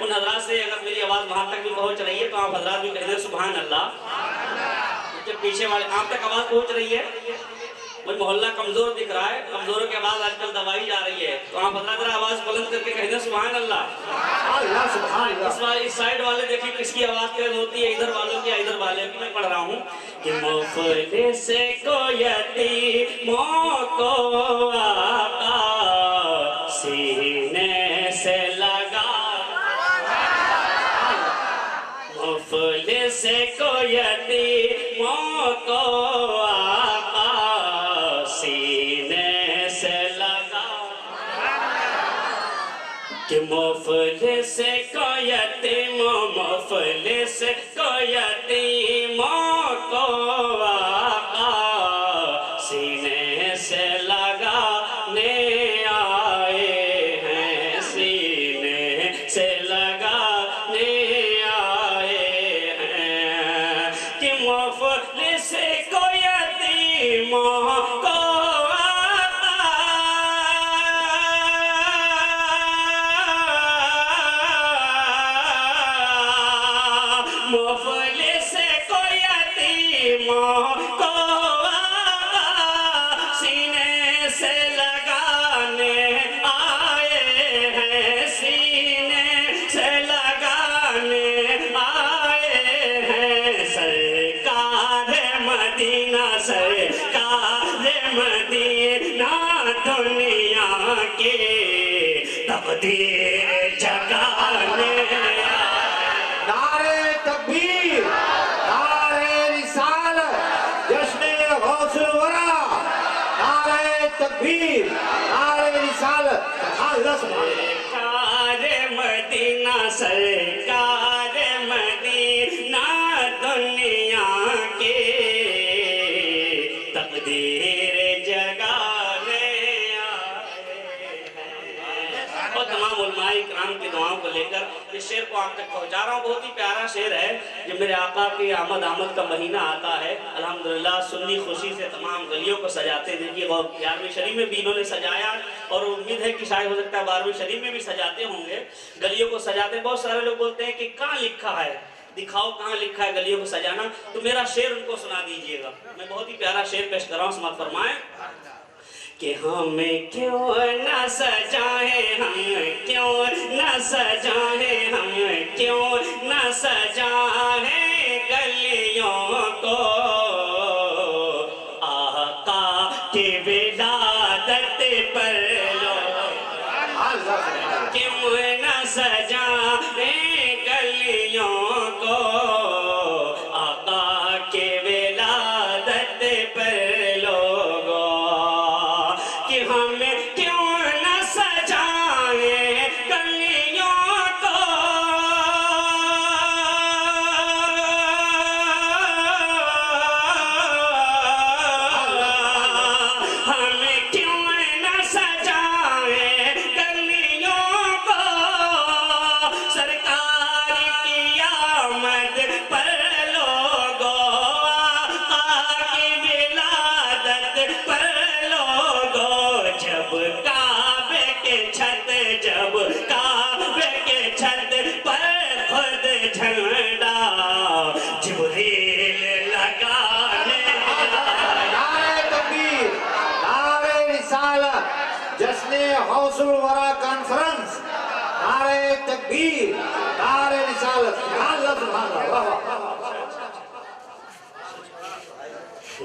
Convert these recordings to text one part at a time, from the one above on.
ان حضرات سے اگر میری آواز وہاں تک بھی پہنچ رہی ہے تو آپ حضرات بھی کہہ دیں سبحان اللہ. کہ پیچھے والے آپ تک آواز پہنچ رہی ہے؟ مجھے محلہ کمزور دکھ رہا ہے، کمزوروں کی آواز آج کل دبائی جا رہی ہے، تو آپ حضرات ذرا آواز بلند کر کے کہہ دیں سبحان اللہ. اس سائیڈ والے دیکھیں کس کی آواز تیز ہوتی ہے، ادھر والوں کی یا ادھر والے کی. میں پڑھ رہا ہوں کہ مفلس کو یتیموں کو آقا سینے سے لگا، مفلس کو یتیموں کو آقا سینے سے لگا، کہ مفلس کو یتیموں، مفلس کو یتیموں کو آقا سینے سے لگانے آئے ہیں، سینے سے لگانے آئے ہیں، کہ مفلس کو یتیموں کو مفلس کو یتیموں کو سینے سے لگانے آئے ہیں، سینے سے لگانے آئے ہیں. سرکار مدینہ، سرکار مدینہ دنیا کی تقدیر جگانے آئے. نعرہ تکبیر، نعرہ رسالت، جشن غوث الورا، نعرہ تکبیر، نعرہ رسالت. سرکار مدینہ، سرکار مدینہ دنیا کی تقدیر جگانے آئے ہیں. اور تمام علماء اکرام کی دعاؤں کو لے کر اس شعر کو آپ تک پہنچا رہا ہوں. بہت ہی پیارا شعر ہے. جب میرے آقا کی آمد کا مہینہ آتا ہے، الحمدللہ سنی خوشی سے تمام گلیوں کو سجاتے. دیکھیے 11ویں شریف میں بھی انہوں نے سجایا، اور امید ہے کہ شاید ہو سکتا ہے 12ویں شریف میں بھی سجاتے ہوں گے. گلیوں کو سجاتے. بہت سارے لوگ بولتے ہیں کہ کہاں لکھا ہے، دکھاؤ کہاں لکھا ہے گلیوں کو سجانا. تو میرا شعر ان کو سنا دیجئے گا. میں بہت ہی پیارا شعر پیش کر رہا ہوں، سماعت فرمائیں. کہ ہمیں کیوں نہ سجائیں، ہم کیوں نہ سجائیں، ہم کیوں نہ سجائیں گلیوں کو آقا کی ولادت پر لوگ، کیوں نہ سجائیں گلیوں کو آقا کی ولادت پر لوگوں، کہ ہم کیوں نہ سجائیں گلیوں کو ہم کیوں نہ سجائیں گلیوں کو سرکار کی آمد پر لوگوں، آقا کی ولادت پر لوگوں. جب کعبے کے چھت، جب کعبے کے چھت پر خود جھنڈا جبریل لگانے آئے. نعرہ تکبیر، نعرہ رسالت، جشن غوث الورا کانفرنس، نعرہ تکبیر، نعرہ رسالت. سبحان اللہ، سبحان اللہ.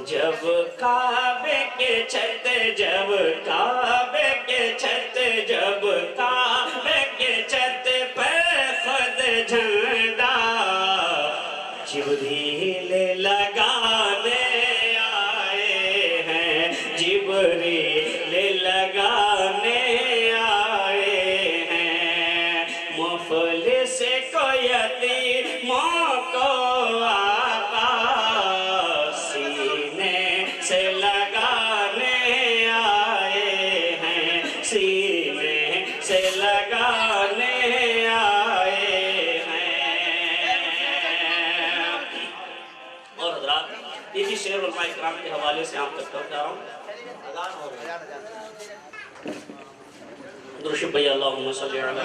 جب کعبے کے چھت، جب کعبے کے چھت، جب کعبے کے چھت پر خود جھنڈا جبریل لگانے آئے ہیں، جبریل لگانے آئے ہیں. مفلس کو یتیموں کو آقا سینے سے لگانے آئے ہیں، سینے سے لگانے آئے ہیں. اور حضرات یہ بھی شعر علماء اکرام کے حوالے سے آپ تک پہنچا رہا ہوں. درشب اللہم صلی علی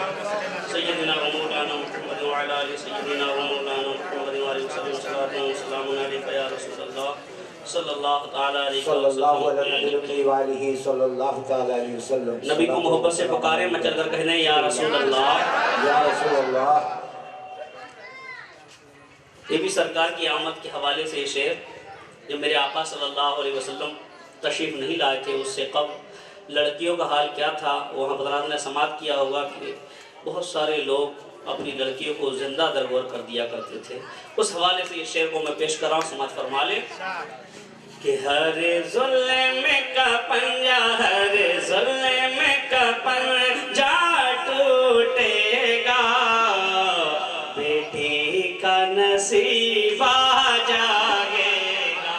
سیدنا و مولانا محمد وعلی آل سیدنا و مولانا محمد وعلی وسلم صلاة و سلام علیکہ یا رسول اللہ صلی اللہ تعالیٰ علیہ وسلم. نبی کو محبت سے پکارے مچل کر کہنے یا رسول اللہ یا رسول اللہ. یہ بھی سرکار کی آمد کے حوالے سے یہ شعر جب میرے آقا صلی اللہ علیہ وسلم تشریف نہیں لائے تھے اس سے قبل لڑکیوں کا حال کیا تھا وہاں حضرات نے سماعت کیا ہوگا کہ بہت سارے لوگ اپنی لڑکیوں کو زندہ درگور کر دیا کرتے تھے. اس حوالے سے یہ شعر کو میں پیش کر رہا ہوں سماعت فرما لیں کہ ہر ظلم کا پنجہ ہر ظلم کا پنجہ ٹوٹے گا بیٹی کا نصیب آ جائے گا.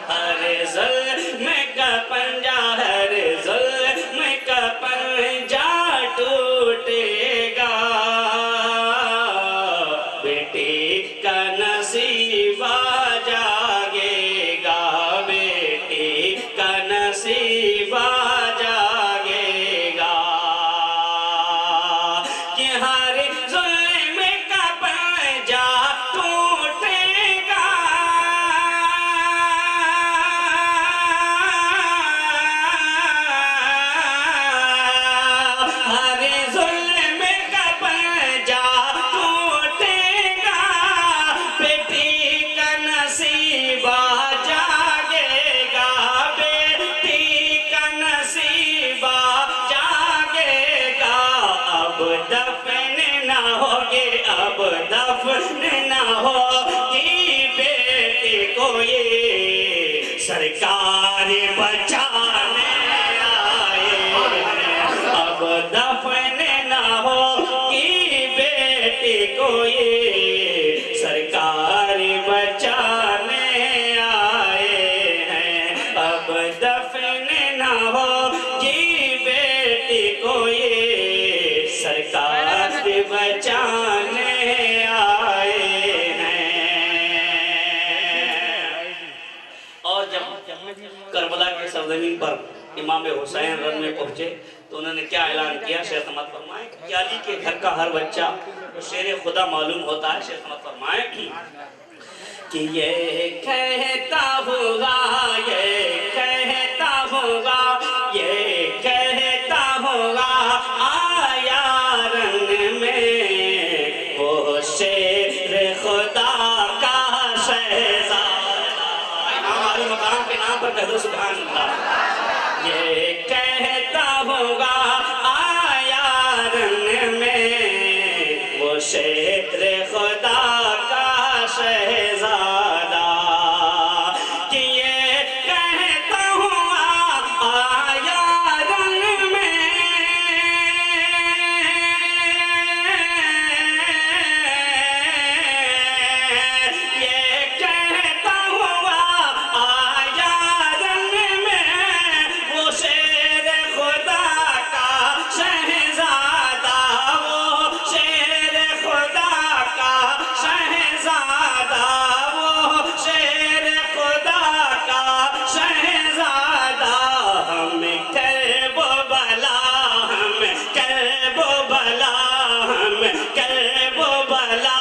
ہر ظلم کا پنجہ ہر ظلم کا پنجہ ٹوٹے گا بیٹی کا نصیب آ جائے گا بیٹی کا نصیب آ جائے گا کہ ہر ظلم کا پنجہ ٹوٹے گا ہر ظلم کا پنجہ ٹوٹے گا بیٹی کا نصیب آ جائے گا بیٹی کا نصیب آ جائے گا. اب دفن نہ ہوگی اب دفن نہ ہوگی بیٹی کو یہ سرکار بچانے آئے اب دفن نہ ہوگی بیٹی کو یہ سرکار بچانے آئے ہیں اب دفن نہ ہوگی بیٹی کو یہ سرکار بچانے آئے ہیں. اور جب کربلا کی سرزمین پر امام حسین رن میں پہنچے تو انہوں نے کیا اعلان کیا شیخ سمت فرمائیں کہ علی کے گھر کا ہر بچہ شیر خدا معلوم ہوتا ہے. شیخ سمت فرمائیں کہ یہ کہتا ہوگا یہ کہتا ہوگا یہ کہتا ہوگا آیا رنگ میں وہ شیر خدا کا شہزادہ. ہمارے مقام کے نام پر کہہ دو سبحان اللہ. یہ کہتا ہوگا آیا رنگ میں وہ شیر خدا کا شہزادہ کہ یہ کہتا ہوا آیا رنگ میں یہ کہتا ہوا آیا رنگ میں وہ شیر خدا کا شہزادہ وہ شیر خدا کا شہزادہ وہ شیر خدا کا شہزادہ. ہم کرب و بلا ہم کرب و بلا ہم کرب و بلا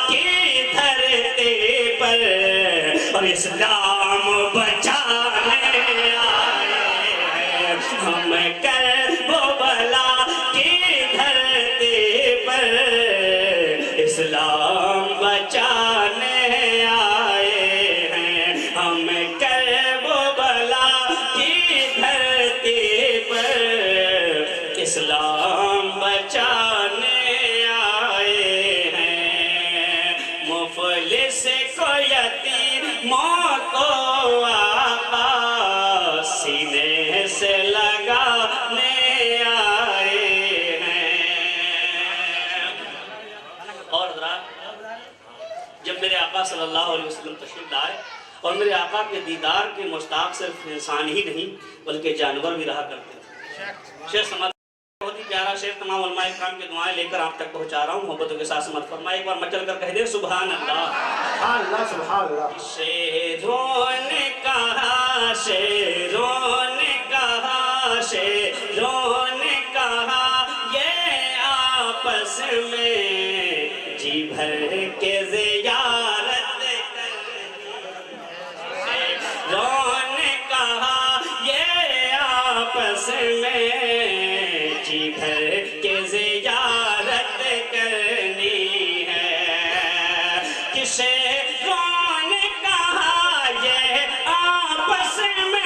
کی دھرتی پر اور اسلام بچانے آئے ہیں. ہم کرب و بلا کی دھرتی پر اسلام بچانے آئے ہیں. ہم کرب و بلا کی دھرتی پر اسلام بچانے آئے ہیں. مفلس کو یتیموں کو آقا سینے سے لگانے آئے ہیں. اور حضرات جب میرے آقا صلی اللہ علیہ وسلم تشریف لائے اور میرے آقا کے دیدار کے مشتاق صرف انسان ہی نہیں بلکہ جانور بھی رہا کرتے تھے. شیخ سمت بہت ہی پیارا شعر تمام علماء اکرام کی دعائیں لے کر آپ تک پہنچا رہا ہوں. محبتوں کے ساتھ سمت فرمائے ایک بار مچل کر کہہ دے سبحان اللہ. سبحان اللہ سبحان اللہ. شیروں نے کہا شیروں نے کہا شیروں نے کہا آپس میں جی بھر کے زیارت کرنی نے کہا یہ آپس میں جی بھر کے زیارت کرنی ہے کسے کون کہا یہ آپس میں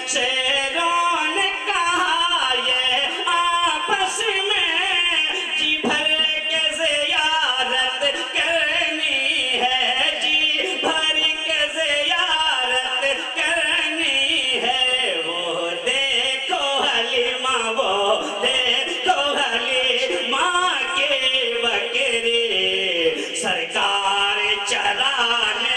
شیروں نے کہا یہ آپس میں جی بھر کے زیارت کرنی ہے جی بھر کے زیارت کرنی ہے وہ دیکھو حلیمہ وہ دیکھو حلیمہ کے بکرے سرکار چرانے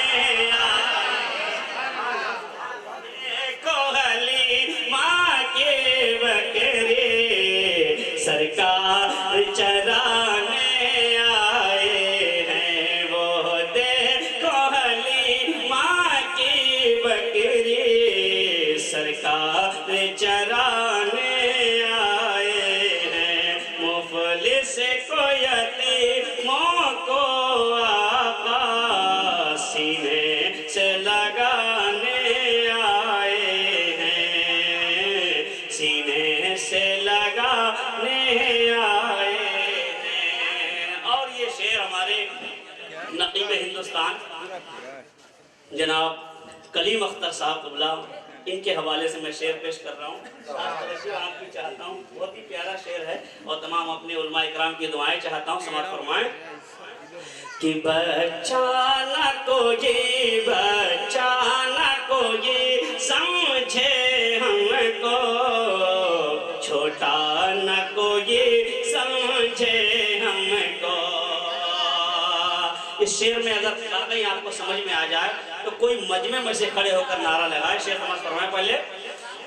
سرکار چرانے آئے ہیں وہ دیکھو حلیمہ کی بکری سرکار چرانے آئے ہیں مفلس کو یتیموں کو آقا سینے سے لگانے آئے ہیں سینے سے لگانے آئے ہیں اور یہ شعر ہمارے نقیب ہندوستان جناب کلیم اختر صاحب اللہ ان کے حوالے سے میں شعر پیش کر رہا ہوں آپ بھی چاہتا ہوں بہت ہی پیارا شعر ہے اور تمام اپنے علماء اکرام کی دعائیں چاہتا ہوں سماعت فرمائیں کہ بچہ نہ کوئی بچہ نہ کوئی سمجھے ہم کو چھوٹا نہ کوئی سمجھے ہم کو اس شعر میں اگر کہیں آپ کو سمجھ میں آ جائے تو کوئی مجمع میں سے کھڑے ہو کر نعرہ لگائے شعر سمجھ فرمائیں پہلے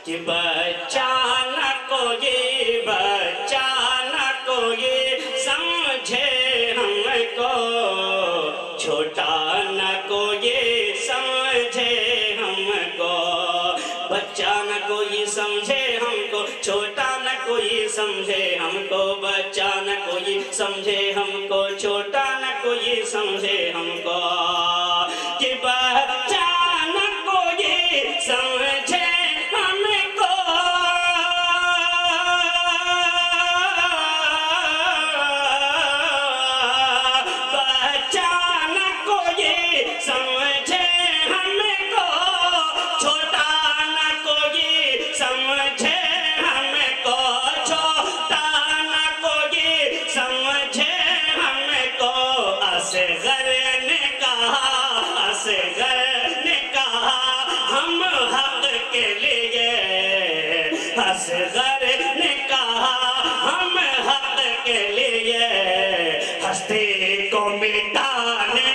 کہ بچہ نہ کوئی سمجھے ہم کو چھوٹا نہ کوئی سمجھے ہم کو بچہ نہ کوئی سمجھے ہم کو چھوٹا نہ کوئی سمجھے ہم کو بچہ نہ کوئی سمجھے ہم کو چھوٹا نہ کوئی سمجھے ہم کو کہ بچہ نہ کوئی سمجھے ہم کو بچہ نہ کوئی سمجھے ہم کو چھوٹا نہ کوئی سمجھے ہم کو چھوٹا نہ کوئی سمجھے ہم کو اصغر نے کہا ہم حق کے لیے اصغر نے کہا ہم حق کے لیے ہستی کو مٹانے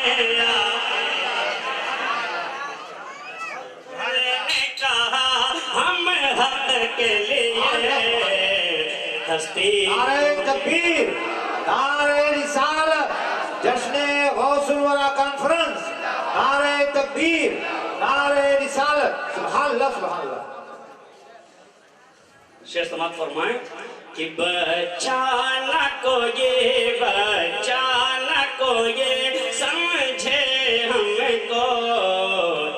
نے کہا ہم حق کے لیے ہستی نعرہ تکبیر نعرہ رسالت جشن غوث الورا کانفرنس نعرہ تکبیر نعرہ رسالت سبحان اللہ سبحان اللہ شعر سماعت فرمائیں کہ بچہ نہ کوئی سمجھے ہم کو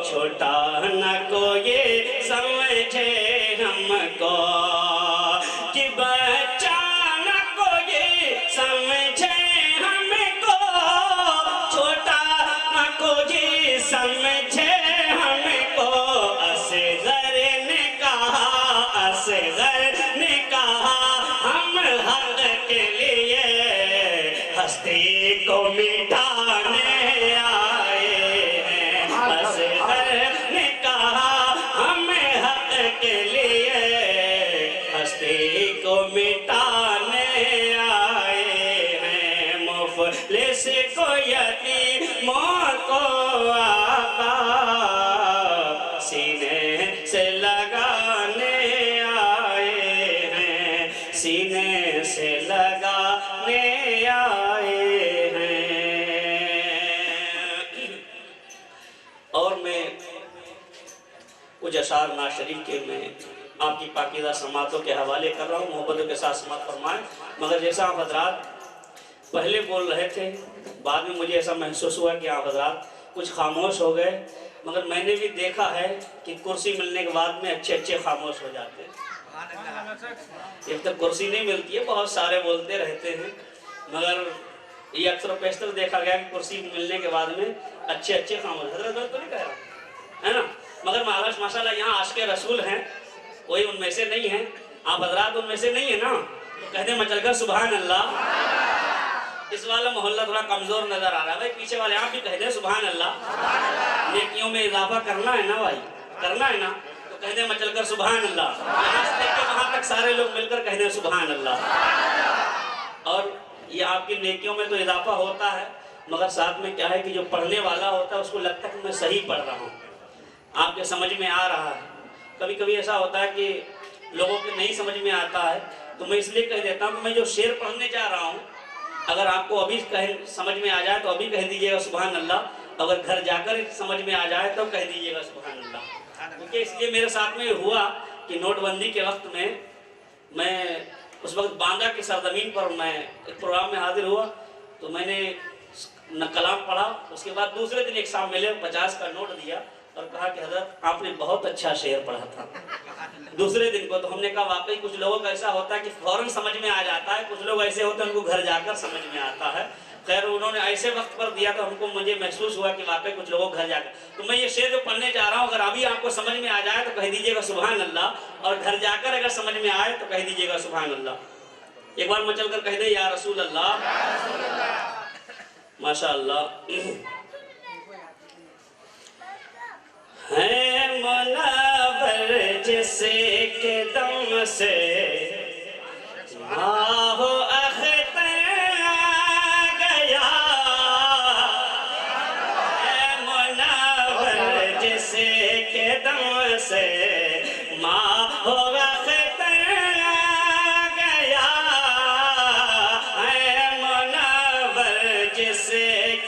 چھوٹا نہ کوئی سمجھے ہم کو کہ بچہ نہ کوئی سمجھے ہم کو چھوٹا نہ کوئی سمجھے ہم کو اصغر نے کہا ہم حق کے لیے ہستی کو مٹانے آئے ہیں اصغر نے کہا ہم حق کے لیے ہستی کو مٹانے آئے ہیں مفلس کو یتیموں کو آقا سینے سے لگانے آئے ہیں سینے سے لگانے آئے ہیں اور میں کچھ اشعار نعت شریف کے میں آپ کی پاکیزہ سماعتوں کے حوالے کر رہا ہوں، محبتوں کے ساتھ سماعت فرمائیں۔ مگر جیسا آپ حضرات پہلے بول رہے تھے، بعد میں مجھے ایسا محسوس ہوا کہ آپ حضرات کچھ خاموش ہو گئے، مگر میں نے بھی دیکھا ہے کہ کرسی ملنے کے بعد میں اچھے خاموش ہو جاتے ہیں۔ جب تک کرسی نہیں ملتی ہے بہت سارے بولتے رہتے ہیں، مگر یہ اکثر و بیشتر دیکھا گیا کہ کرسی ملنے کے بعد میں اچھے خاموش، حضرت تو نہیں کہہ رہا ہے نا، مگر ماشاءاللہ یہاں عاشق رسول ہیں، کوئی ان میں سے نہیں ہے، آپ حضرات ان میں سے نہیں ہیں نا، تو کہتے ہیں مچل کر سبحان اللہ۔ اس والا محلہ تھوڑا کمزور نظر آ رہا ہے بھائی، پیچھے والے آپ بھی کہہ دیں سبحان اللہ، نیکیوں میں اضافہ کرنا ہے نا بھائی، کرنا ہے نا، تو کہہ دیں مچل کر سبحان اللہ، یہاں سے لے کے وہاں تک سارے لوگ مل کر کہہ دیں سبحان اللہ۔ اور یہ آپ کی نیکیوں میں تو اضافہ ہوتا ہے، مگر ساتھ میں کیا ہے کہ جو پڑھنے والا ہوتا ہے اس کو لگتا ہے کہ میں صحیح پڑھ رہا ہوں، آپ کے سمجھ میں آ رہا ہے۔ کبھی کبھی ایسا ہوتا ہے کہ لوگوں کے نہیں سمجھ میں آتا ہے، تو میں اس لیے کہہ دیتا ہوں کہ میں جو شعر پڑھنے جا رہا ہوں، اگر آپ کو ابھی سمجھ میں آ جائے تو ابھی کہہ دیجئے گا سبحان اللہ، اگر گھر جا کر سمجھ میں آ جائے تو کہہ دیجئے گا سبحان اللہ۔ کیونکہ اس لیے میرے ساتھ میں ہوا کہ نوٹ بندی کے وقت میں اس وقت باندہ کی سرزمین پر میں ایک پروگرام میں حاضر ہوا، تو میں نے کلام پڑھا، اس کے بعد دوسرے دن ایک صاحب ملے، 50 کا نوٹ دیا اور کہا کہ حضرت آپ نے بہت اچھا شعر پڑھا تھا دوسرے دن کو۔ تو ہم نے کہا واقعی کچھ لوگوں کا ایسا ہوتا ہے کہ فوراً سمجھ میں آ جاتا ہے، کچھ لوگ ایسے ہوتے ہیں ان کو گھر جا کر سمجھ میں آتا ہے۔ خیر انہوں نے ایسے وقت پر دیا تو مجھے محسوس ہوا کہ واقعی کچھ لوگوں گھر جا کر، تو میں یہ شعر جو پڑھنے جا رہا ہوں اگر ابھی آپ کو سمجھ میں آ جائے تو کہہ دیجئے گا سبحان اللہ، اور گھر جا کر اگر سمجھ میں آئے تو کہہ دیجئے گا سبحان اللہ۔ ایک بار مچل کر کہہ دے یا رسول اللہ، ماشاءاللہ۔ ہے منور جس کے دم سے ماہ اختر گیا، ہے منور جس کے دم سے ماہ اختر گیا، ہے منور جس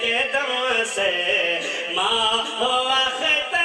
کے دم سے ماہ اختر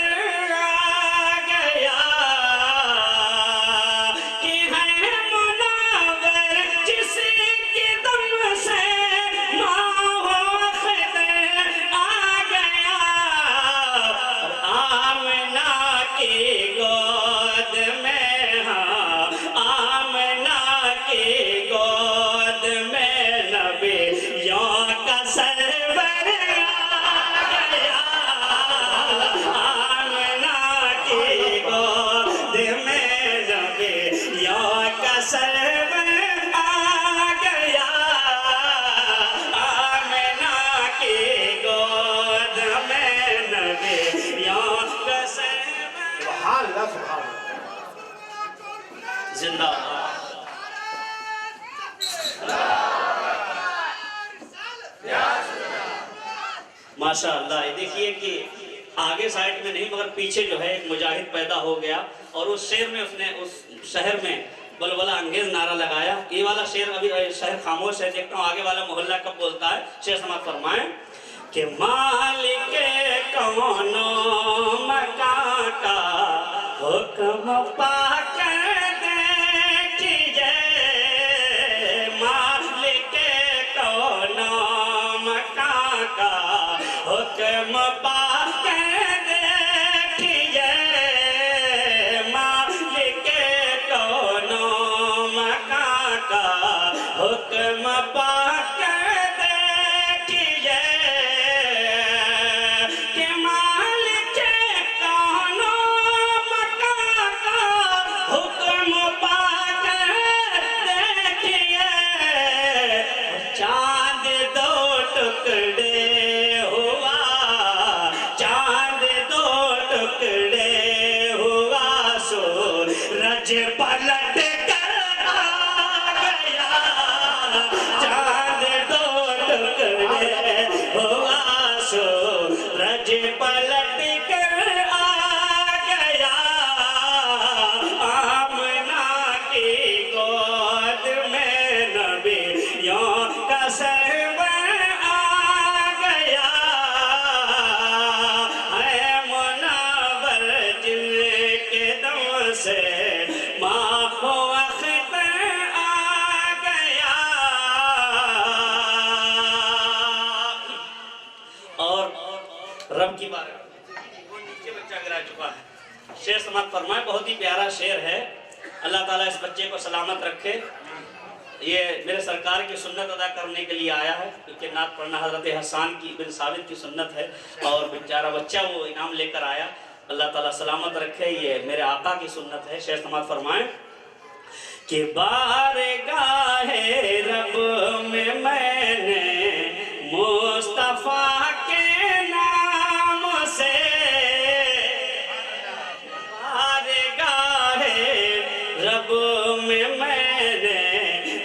زندہ ماشاءاللہ۔ یہ دیکھیے کہ آگے سائٹ میں نہیں مگر پیچھے جو ہے ایک مجاہد پیدا ہو گیا، اور اس شعر میں اس نے اس شہر میں بلبلہ انگیز نعرہ لگایا۔ یہ والا شعر ابھی شہر خاموش ہے، دیکھتا ہوں آگے والا محلہ کب بولتا ہے۔ شعر سماعت فرمائیں کہ مالک کون و مکان کا حکم پا کر دیکھیے، مالک کون و مکان کا حکم پا کر دیکھیے، مالک کون و مکان کا حکم پا پلٹ کر آ گیا، چاند دو ٹکڑے ہوا سورج پلٹ کر آ گیا، آمنہ کی گود میں نبیوں کا سرور آ گیا، ہے منور جن रब की बारगाह वो नीचे बच्चा गिरा चुका है। शेर समाप्त फरमाए, बहुत ही प्यारा शेर है। अल्लाह ताला इस बच्चे को सलामत रखे। ये मेरे सरकार की सुन्नत अदा करने के लिए आया है, क्योंकि नात पढ़ना हज़रत हसन की बिन साबित की सुन्नत है, और बेचारा बच्चा वो इनाम लेकर आया। अल्लाह ताला सलामत रखे। ये मेरे आका की सुन्नत है। शेर समाप्त फरमाए कि बारगाहे रब में मैंने मुस्तफा के नाम से, बारगाहे रब में मैंने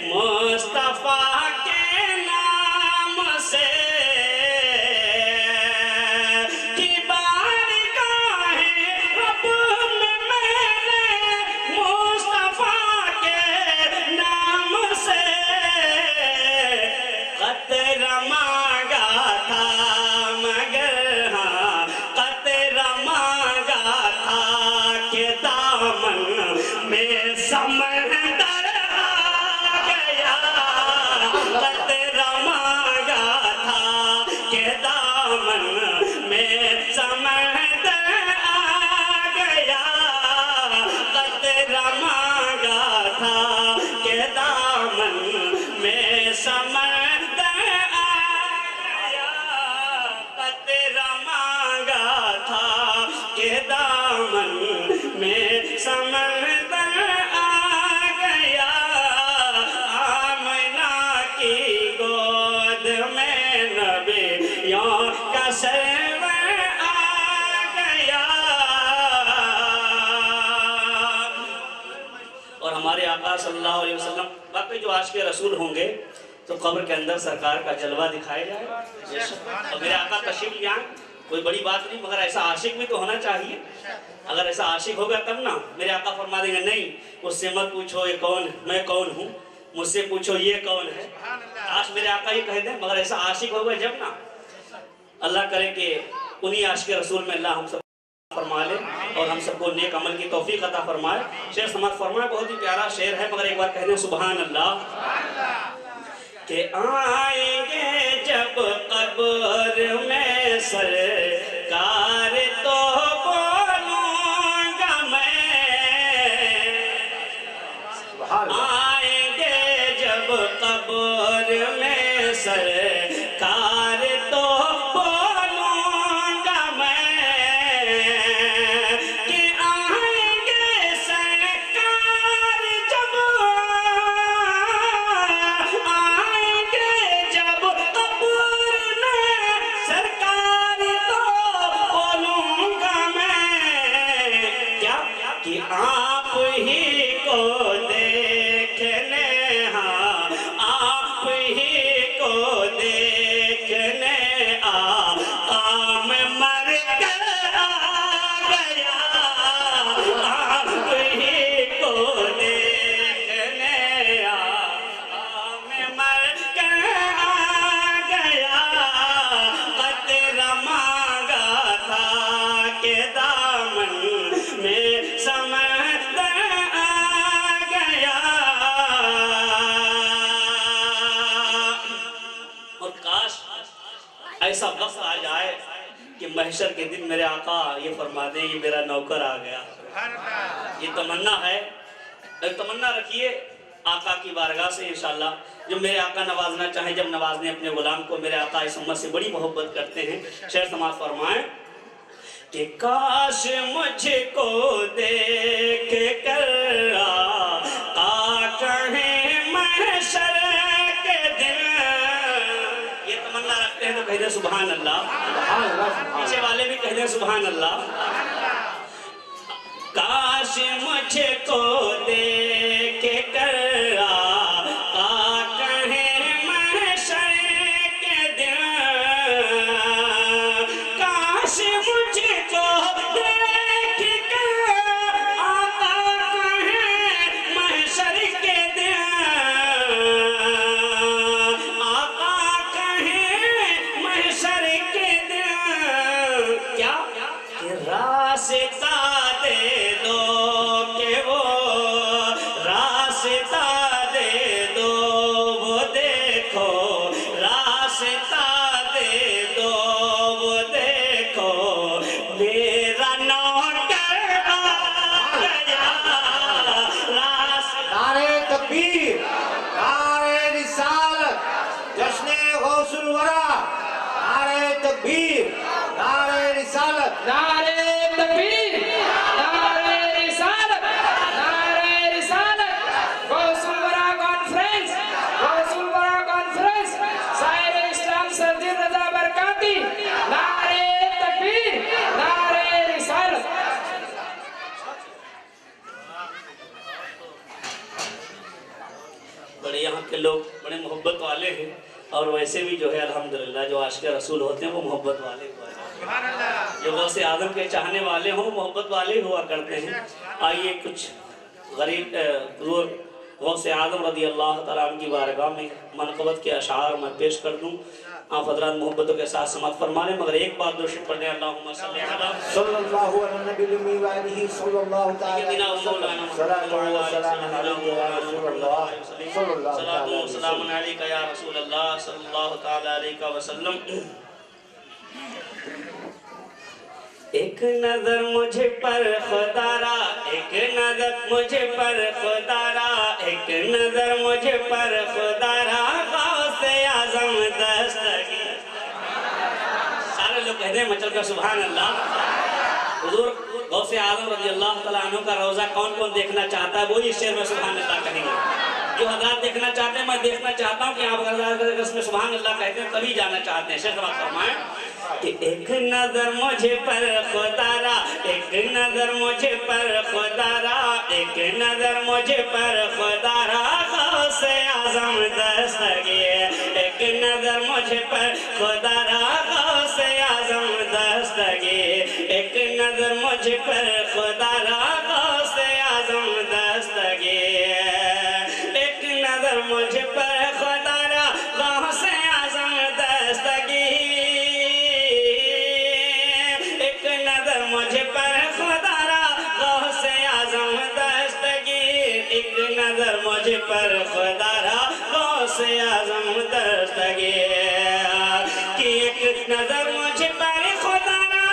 मुस्तफा के नाम से, कि बारगाहे रब में मैंने मुस्तफा के नाम से कतरा मांगा था, मगर हाँ कतरा मांगा था कि दामन में समंदर आ गया, कतरा मांगा था कि दामन में समंदर आ गया, कतरा मांगा था कि दामन में समंदर आ गया, कतरा मांगा था कि दामन में समंदर आ गया, आमना की गोद में नबियों का सरवर आ गया। और हमारे आका सल्लल्लाहु अलैहि वसल्लम बाकी जो आज के रसूल होंगे तो कब्र के अंदर सरकार का जलवा दिखाया जाए। और मेरे आका तशरीफ ले आए, कोई बड़ी बात नहीं, मगर ऐसा आशिक भी तो होना चाहिए। अगर ऐसा आशिक होगा तब ना। मेरे आका फरमा देंगे नहीं, मुझसे मत पूछो ये कौन, मैं कौन हूँ, मुझसे पूछो ये कौन है। आज मेरे आका ये कह दें, मगर ऐसा आशिक होगा जब ना। अल्लाह करे कि उन्हीं आशिक रसूल में अल्लाह हम सब फरमा ले और हम सबको नेक अमल की तौफीक अता फरमाए। शेर समाप्त फरमाए, बहुत ही प्यारा शेर है, मगर एक बार कह दें सुभान अल्लाह। कि आएंगे जब कब्र में सरकार तो बोलूंगा मैं, आएंगे जब कब्र में सरकार तो बोलूंगा मैं, कि आएंगे सरकार जब आएंगे जब कब्र में सरकार तो बोलूंगा मैं, क्या कि आप ही को देखने, हाँ आप ही को देखने आम मर कर आ गया, आप ही को देखने आम मर कर आ गया, कतरा मांगा था कि दामन में समंदर आ गया। और काश ऐसा वक्त आ जाए कि महशर के दिन मेरे आका ये फरमा दे ये मेरा नौकर आ गया। ये तमन्ना है, एक तमन्ना रखिए आका की बारगाह से इंशाल्लाह। जो मेरे आका नवाजना चाहे जब नवाजने अपने गुलाम को, मेरे आका इस उम्मत से बड़ी मोहब्बत करते हैं। शेर समाज फरमाएं कि काश मुझको देख कर कहे महशर के दिन, ये तमन्ना रखते हैं तो कह दे सुभान अल्लाह। पीछे वाले भी कह दे सुभान अल्लाह। काश मुझको देख कर कहे महशर के दिन, काश मुझको देख कर आका कहे महशर के दिन, आका कहे महशर के दिन, क्या कि रास्ता दे दो कि वो तकबीर, नारे रिसालत, नारे तकबीर, नारे रिसालत, नारे रिसालत। गौसुल वरा कॉन्फ्रेंस, गौसुल वरा कॉन्फ्रेंस, साहिब इस्लाम सरजीर रजा बरकाती, नारे तकबीर, नारे रिसालत। बड़े यहाँ के लोग बड़े मोहब्बत वाले हैं, और वैसे भी जो है अल्हम्दुलिल्लाह जो आशिक़ रसूल होते हैं वो मोहब्बत वाले हुआ करते हैं। जो गौसे आदम के चाहने वाले हों मोहब्बत वाले हुआ करते हैं। आइए कुछ गरीब गौसे आदम रज़ी अल्लाह तआला अन्हु की बारगाह में मनक़बत के अशार मैं पेश कर दूँ। आप हज़रात मोहब्बतों के साथ समाअत फरमा लें, मगर एक बात दुरूद पढ़ लें, अल्लाहुम्मा सल्ली अला सल्लल्लाहु अलैहि नबी उम्मी व आलिहि सल्लल्लाहु तआला सय्यिदिना व मौलाना सल्लल्लाहु अलैहि वसल्लम या रसूलल्लाह सल्लल्लाहु सलातु व सलामुन अलैका या रसूलल्लाह सल्लल्लाहु तआला अलैहि वसल्लम। एक नजर मुझे पर खुदारा, एक नजर मुझे पर खुदारा, एक नजर मुझे पर खुदारा, गौसे आज़म दस्तगीर। सारे लोग कहते हैं मचल कर सुभान अल्लाह। हुजूर गौसे आज़म रज़ी अल्लाह तआला अन्हु का रोज़ा कौन कौन देखना चाहता है वो इस शेर में सुभान अल्लाह कहेंगे। जो हज़रात देखना चाहते हैं मैं देखना चाहता हूँ कि आप अगर इसमें सुभान अल्लाह कहते हैं तभी जाना चाहते हैं। शेर समाअत फरमाएं कि एक नजर मुझे पर खुदारा, एक नजर मुझे पर खुदारा, एक नजर मुझे पर खुदारा, गौसे आज़म दस्तगीर। एक नजर मुझे पर खुदारा, गौसे आज़म दस्तगीर। एक नजर मुझे पर खुदारा, गौसे आज़म दस्तगीर। एक नजर मुझे पर खुदारा, गौसे आज़म दस्तगीर। एक नजर मुझे पर खुदारा, गौसे आज़म दस्तगीर। एक नजर मुझे पर खुदारा, गौसे आज़म दस्तगीर। कि एक नजर मुझे पर खुदारा,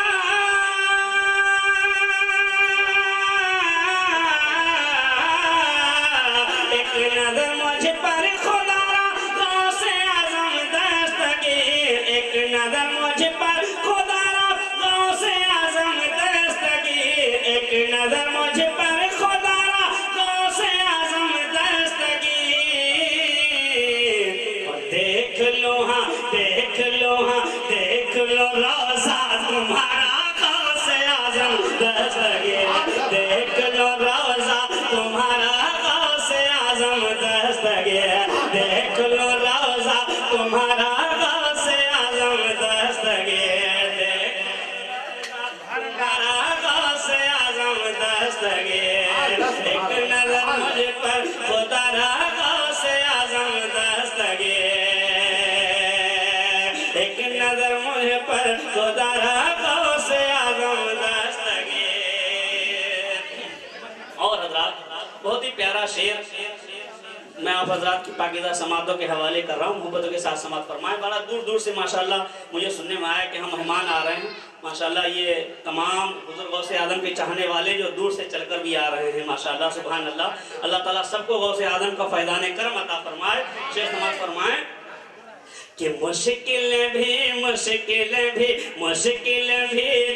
एक नजर मुझे पर खुदारा, गौसे आज़म दस्तगीर। एक नजर मुझे पर खुदारा, गौसे आज़म दस्तगीर। एक नजर मुझे पर खुदारा, गौसे आज़म दस्तगीर। और देख लो हाँ देख लो हाँ देख लो रोज़ा तुम्हारा, गौसे आज़म दस्तगीर। देख लो रोज़ा तुम्हारा, गौसे आज़म दस्तगीर। देख लो रोज़ा तुम्हारा, गौसे आज़म दस्तगीर। तुम्हारा गौसे आज़म दस्तगीर। एक नजर मुझे पर खुदारा, गौसे आज़म दस्तगीर। एक नजर मुझे पर खुदारा, गौसे आज़म दस्तगीर। और हज़रात बहुत ही प्यारा शेर मैं आप हज़रात की पाकीज़ा समातों के हवाले कर रहा हूँ। मोहब्बतों के साथ समात फरमाएं। बड़ा दूर दूर से माशाल्लाह मुझे सुनने में आया कि हम मेहमान आ रहे हैं। माशाल्लाह ये तमाम हुज़ूर गौसे आदम के चाहने वाले जो दूर से चलकर भी आ रहे हैं माशाल्लाह सुभान अल्लाह। अल्लाह ताला सबको गौसे आदम का फैज़ान करम अता फरमाए। शेर समात फरमाएं कि मुश्किलें भी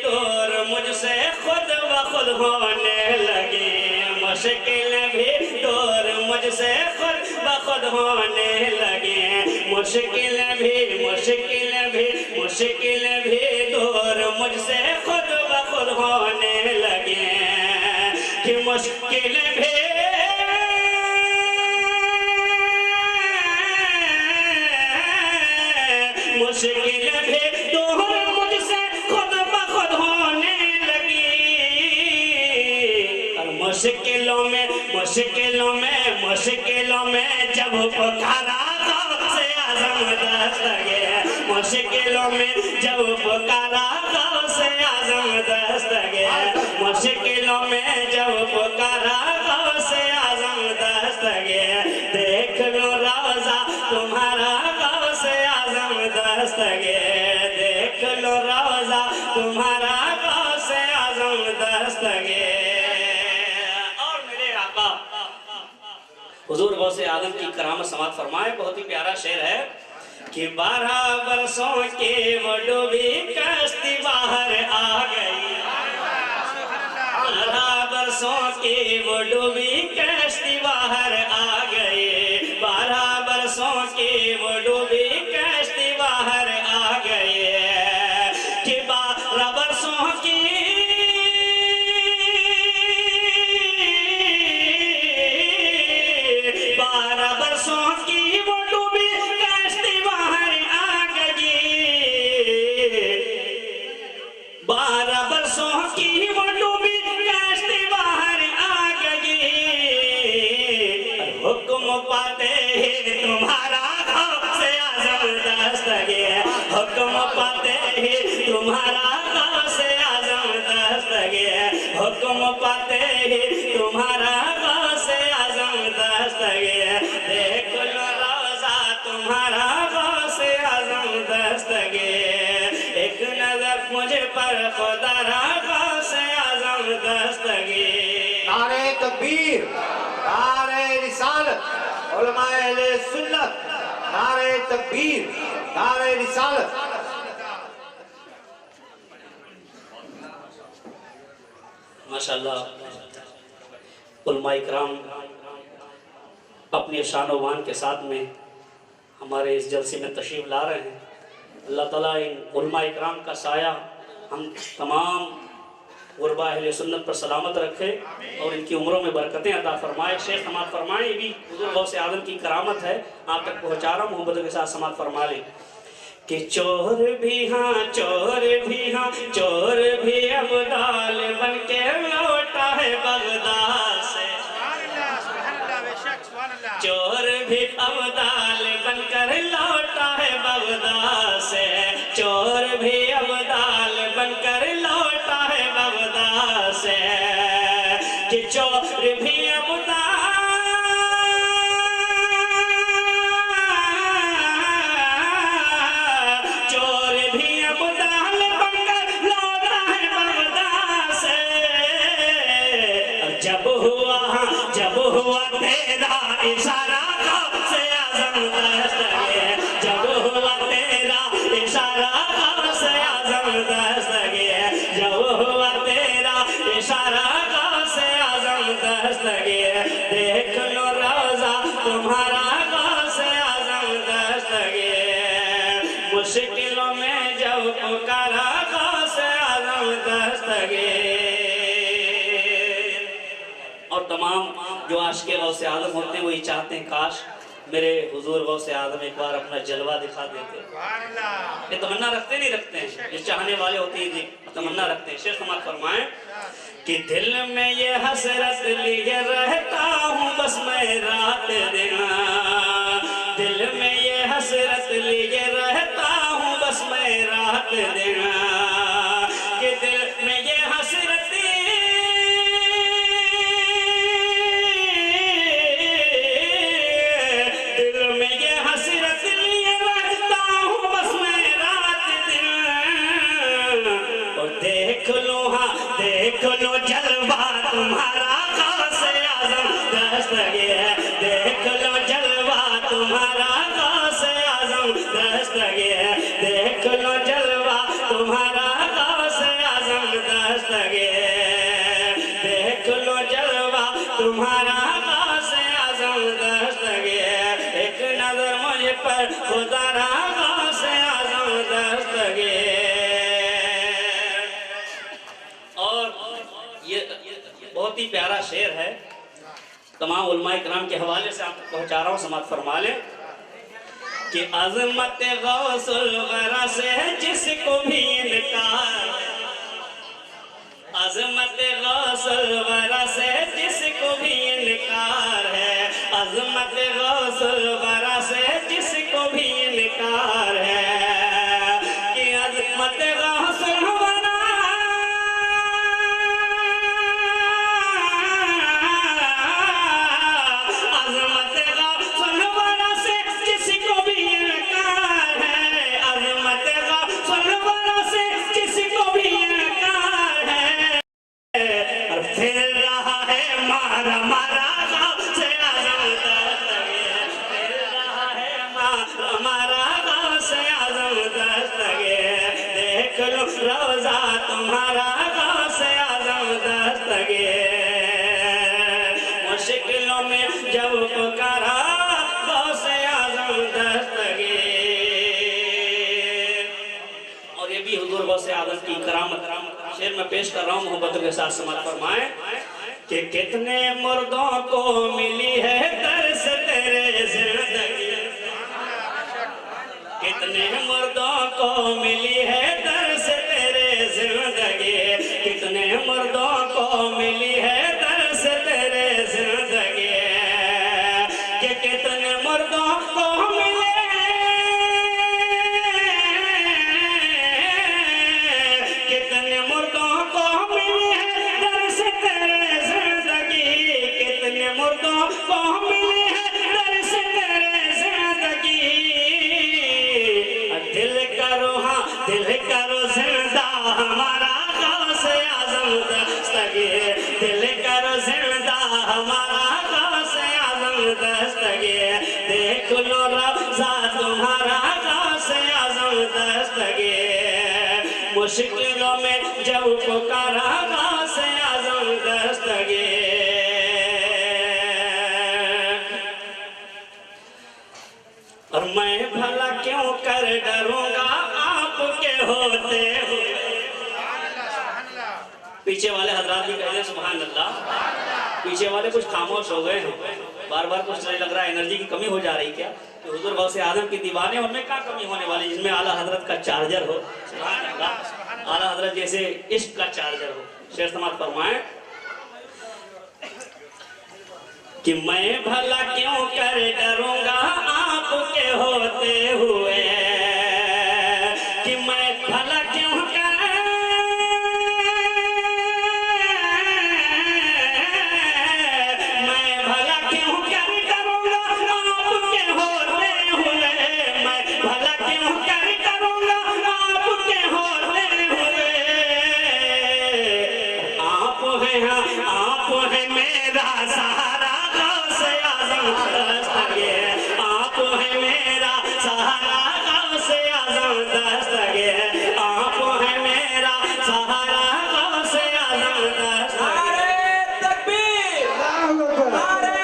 दूर मुझसे खुद ब खुद होने लगी। मुश्किलें भी दूर मुझसे खुद ब खुद होने लगी। मुश्किलें भी दूर मुझसे खुद ब खुद होने लगी। कि मुश्किलें भी दूर मुझसे खुद ब खुद होने लगी। और मुश्किलों में जब पुकारा, गौसे आज़म दस्तगीर। मुश्किलों में जब पुकारा, गौसे आज़म दस्तगीर। मुश्किलों में जब पुकारा, गौसे आज़म दस्तगीर। देख लो रोज़ा तुम्हारा, गौसे आज़म दस्तगीर। देख लो रोज़ा तुम्हारा, गौसे आज़म दस्तगीर। और मेरे आका हुज़ूर गौसे आदम की करामत समात फरमाए। बहुत ही प्यारा शेर है کہ 12 برسوں کے وہ ڈوبی کشتی باہر آ گئی 12 برسوں کی وہ ڈوبی کشتی باہر آ گئی 12 برسوں کی وہ ڈوبی کشتی باہر آ گئی کہ 12 برسوں کی وہ ڈوبی کشتی باہر آ گئی 12 برسوں کی وہ ڈوبی کشتی باہر آ گئی حکم پاتے ہی تمہارا غوث اعظم دستگیر حکم پاتے ہی تمہارا غوث اعظم دستگیر حکم پاتے ہی تمہارا غوث اعظم دستگیر دیکھ لو روزہ تمہارا غوث اعظم دستگیر ایک نظر مجھ پر خدا را غوث اعظم دستگیر نعرہ تکبیر نعرہ رسالت علماء اہل سنت نعرہ تکبیر نعرہ رسالت ماشاءاللہ علماء اکرام اپنی شان و مان کے ساتھ میں ہمارے اس جلسے میں تشریف لا رہے ہیں اللہ تعالیٰ ان علماء اکرام کا سایہ ہم تمام غربا اہل سنت پر سلامت رکھے اور ان کی عمروں میں برکتیں عطا فرمائے شیخ سماعت فرمائے یہ بھی حضور غوث اعظم کی کرامت ہے آپ تک پہنچا رہا ہوں محبت کے ساتھ سماعت فرما لیں کہ چور بھی ہاں چور بھی ہاں چور بھی ابدال بن کے لوٹا ہے بغداد سے چور بھی ابدال بن کر لوٹا ہے بغداد سے چور بھی ابدال بن کر لوٹا ہے بغداد سے کہ چور بھی ابدال جب ہوا تیرا اشارہ غوث اعظم دستگیر جب ہوا تیرا اشارہ غوث اعظم دستگیر جب ہوا تیرا اشارہ غوث اعظم دستگیر دیکھ لو روزہ تمہارا غوث اعظم دستگیر مشکلوں میں جب پکارا غوث اعظم دستگیر اور تمام جو عاشق غوث اعظم ہوتے ہیں وہی چاہتے ہیں کاش میرے حضور غوث اعظم ایک بار اپنا جلوہ دکھا دیتے یہ تمنا رکھتے نہیں رکھتے ہیں یہ چاہنے والے ہوتے ہیں تمنا رکھتے ہیں شیخ سماعت فرمائیں کہ دل میں یہ حسرت لیے رہتا ہوں بس میں رات دن دل میں یہ حسرت لیے رہتا ہوں بس میں رات دن کہ دل میں یہ حسرت دیکھ لو جلوہ تمہارا غوث اعظم دستگیر دیکھ لو جلوہ تمہارا غوث اعظم دستگیر دیکھ لو جلوہ تمہارا غوث اعظم دستگیر دیکھ لو جلوہ تمہارا غوث اعظم دستگیر ایک نظر مجھ پر خدا را غوث اعظم دستگیر بہت ہی پیارا شعر ہے تمام علماء اکرام کے حوالے سے آپ پہنچا رہا ہوں سماعت فرما لیں کہ عظمت غوث الورا سے جس کو بھی انکار عظمت غوث الورا سے جس کو بھی انکار ہے عظمت غوث الورا سے جس کو بھی انکار ہے کہ عظمت غوث الورا جس کو بھی انکار ہے عظمت غوث الورا دیکھ لو روزہ تمہارا غوث اعظم دستگیر مشکلوں میں جب پکارا غوث اعظم دستگیر اور یہ بھی حضور غوث اعظم کی کرامت شعر میں پیش کر رہا ہوں محبتوں کے ساتھ سماعت فرمائیں کہ کتنے مردوں کو ملی ہے ترس تیرے زندگی کتنے مردوں کو ملی ہے ترس تیرے زندگی کتنے مردوں کو ملی ہے ترس تیرے زندگی کہ کتنے مردوں کو ملے کتنے مردوں کو ملی ہے ترس تیرے زندگی کتنے مردوں کو ملی ہے ترس تیرے زندگی دل کرو زندہ ہمارا غوث اعظم دستگیر دل کرو زندہ ہمارا غوث اعظم دستگیر دیکھ لو روزہ تمہارا غوث اعظم دستگیر مشکلوں میں جب پکارا غوث اعظم دستگیر اور میں بھلا کیوں کر ڈروں گا ہوتے ہوئے پیچھے والے حضرات بھی کہتے ہیں سبحان اللہ پیچھے والے کچھ خاموش ہو گئے ہیں بار بار کچھ لگ رہا ہے انرجی کی کمی ہو جا رہی کیا کہ حضور غوث اعظم کی دیوانے ان میں کیا کمی ہونے والی جس میں اعلیٰ حضرت کا چارجر ہو سبحان اللہ اعلیٰ حضرت جیسے عشق کا چارجر ہو شعر سماعت فرمائیں کہ میں بھلا کیوں کر ڈروں گا آپ کے ہوتے ہوئے آپ ہیں میرا سہارا غوث اعظم دستگیر آپ ہیں میرا سہارا غوث اعظم دستگیر آپ ہیں میرا سہارا غوث اعظم دستگیر تکبیر نعرہ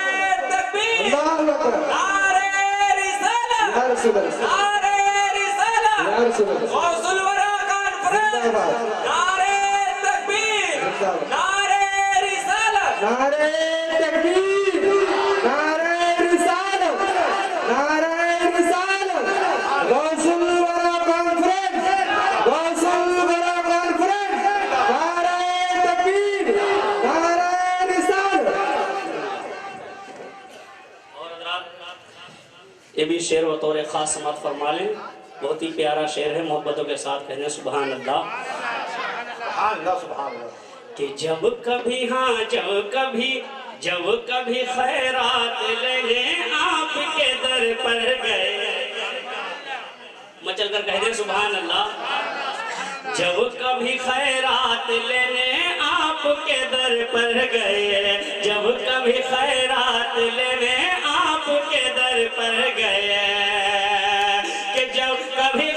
تکبیر نعرہ رسالت نعرہ رسالت غوث الورا کانفرنس نعرہ تکبیر نعرہ رسالت نعرہ تکبیر نعرہ رسالت نعرہ رسالت غوث الورا کانفرنس غوث الورا کانفرنس نعرہ تکبیر نعرہ رسالت اور حضرات یہ بھی شعر بطور خاص سماعت فرما لیں بہت ہی پیارا شعر ہے محبتوں کے ساتھ کہنے سبحان اللہ سبحان اللہ سبحان اللہ کہ جب کبھی خیرات لینے آپ کے در پر گئے مچل کر کہہ دیں سبحان اللہ جب کبھی خیرات لینے آپ کے در پر گئے جب کبھی خیرات لینے آپ کے در پر گئے کہ جب کبھی